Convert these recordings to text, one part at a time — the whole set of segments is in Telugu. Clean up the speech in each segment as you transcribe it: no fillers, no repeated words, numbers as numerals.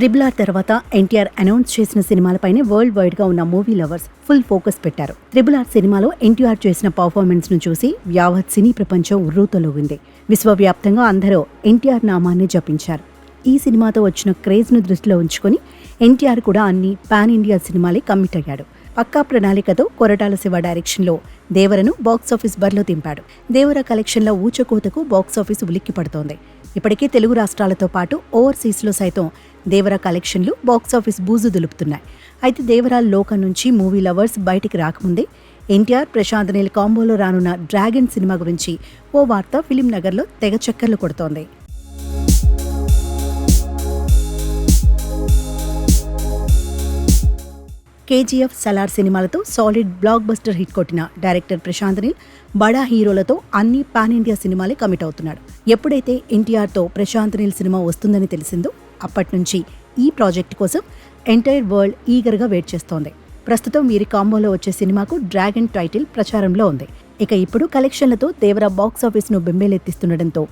RRR తర్వాత ఎన్టీఆర్ అనౌన్స్ చేసిన సినిమాలపైనే వరల్డ్ వైడ్ గా ఉన్న మూవీ లవర్స్ ఫుల్ ఫోకస్ పెట్టారు. RRR సినిమాలో ఎన్టీఆర్ చేసిన పర్ఫార్మెన్స్ ను చూసి యావత్ సినీ ప్రపంచం ఉర్రూతలూగింది. విశ్వవ్యాప్తంగా అందరూ ఎన్టీఆర్ నామాన్ని జపించారు. ఈ సినిమాతో వచ్చిన క్రేజ్ ను దృష్టిలో ఉంచుకొని ఎన్టీఆర్ కూడా అన్ని పాన్ ఇండియా సినిమాలే కమిట్ అయ్యాడు. పక్కా ప్రణాళికతో కొరటాల శివ డైరెక్షన్లో దేవరను బాక్సాఫీస్ బరిలో దింపాడు. దేవర కలెక్షన్ల ఊచకోతకు బాక్సాఫీస్ ఉలిక్కి పడుతోంది. ఇప్పటికే తెలుగు రాష్ట్రాలతో పాటు ఓవర్సీస్లో సైతం దేవర కలెక్షన్లు బాక్సాఫీస్ బూజు దులుపుతున్నాయి. అయితే దేవర లోకం నుంచి మూవీ లవర్స్ బయటికి రాకముందే ఎన్టీఆర్ ప్రశాంత్ నీల్ కాంబోలో రానున్న డ్రాగన్ సినిమా గురించి ఓ వార్త ఫిలిం నగర్లో తెగ చక్కర్లు కొడుతోంది. కేజీఎఫ్, సలార్ సినిమాలతో సాలిడ్ బ్లాక్ బస్టర్ హిట్ కొట్టిన డైరెక్టర్ ప్రశాంత్ నీల్ బడా హీరోలతో అన్ని పాన్ ఇండియా సినిమాలే కమిట్ అవుతున్నాడు. ఎప్పుడైతే ఎన్టీఆర్తో ప్రశాంత్ నీల్ సినిమా వస్తుందని తెలిసిందో అప్పటి నుంచి ఈ ప్రాజెక్ట్ కోసం ఎంటైర్ వరల్డ్ ఈగర్గా వెయిట్ చేస్తోంది. ప్రస్తుతం వీరి కాంబోలో వచ్చే సినిమాకు డ్రాగన్ టైటిల్ ప్రచారంలో ఉంది. ఇక ఇప్పుడు కలెక్షన్లతో దేవర బాక్సాఫీస్ను బెంబేలెత్తిస్తుండటంతో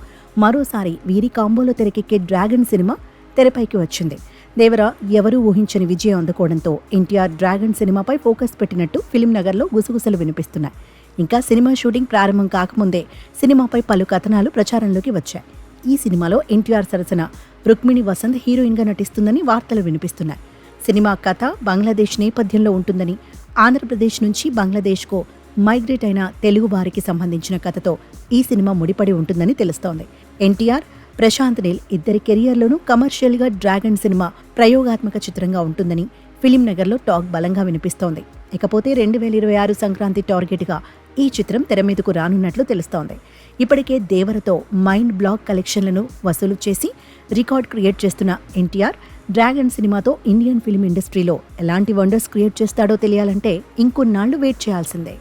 మరోసారి వీరి కాంబోలో తెరకెక్కే డ్రాగన్ సినిమా తెరపైకి వచ్చింది. దేవర ఎవరూ ఊహించని విజయం అందుకోవడంతో ఎన్టీఆర్ డ్రాగన్ సినిమాపై ఫోకస్ పెట్టినట్టు ఫిలిం నగర్లో గుసగుసలు వినిపిస్తున్నాయి. ఇంకా సినిమా షూటింగ్ ప్రారంభం కాకముందే సినిమాపై పలు కథనాలు ప్రచారంలోకి వచ్చాయి. ఈ సినిమాలో ఎన్టీఆర్ సరసన రుక్మిణి వసంత్ హీరోయిన్గా నటిస్తుందని వార్తలు వినిపిస్తున్నాయి. సినిమా కథ బంగ్లాదేశ్ నేపథ్యంలో ఉంటుందని, ఆంధ్రప్రదేశ్ నుంచి బంగ్లాదేశ్కు మైగ్రేట్ అయిన తెలుగు వారికి సంబంధించిన కథతో ఈ సినిమా ముడిపడి ఉంటుందని తెలుస్తోంది. ఎన్టీఆర్, ప్రశాంత్ నీల్ ఇద్దరి కెరియర్లోనూ కమర్షియల్గా డ్రాగన్ సినిమా ప్రయోగాత్మక చిత్రంగా ఉంటుందని ఫిలిం నగర్లో టాక్ బలంగా వినిపిస్తోంది. ఇకపోతే 2026 సంక్రాంతి టార్గెట్గా ఈ చిత్రం తెర మీదకు రానున్నట్లు తెలుస్తోంది. ఇప్పటికే దేవరతో మైండ్ బ్లాక్ కలెక్షన్లను వసూలు చేసి రికార్డ్ క్రియేట్ చేస్తున్న ఎన్టీఆర్ డ్రాగన్ సినిమాతో ఇండియన్ ఫిల్మ్ ఇండస్ట్రీలో ఎలాంటి వండర్స్ క్రియేట్ చేస్తాడో తెలియాలంటే ఇంకొన్నాళ్లు వెయిట్ చేయాల్సిందే.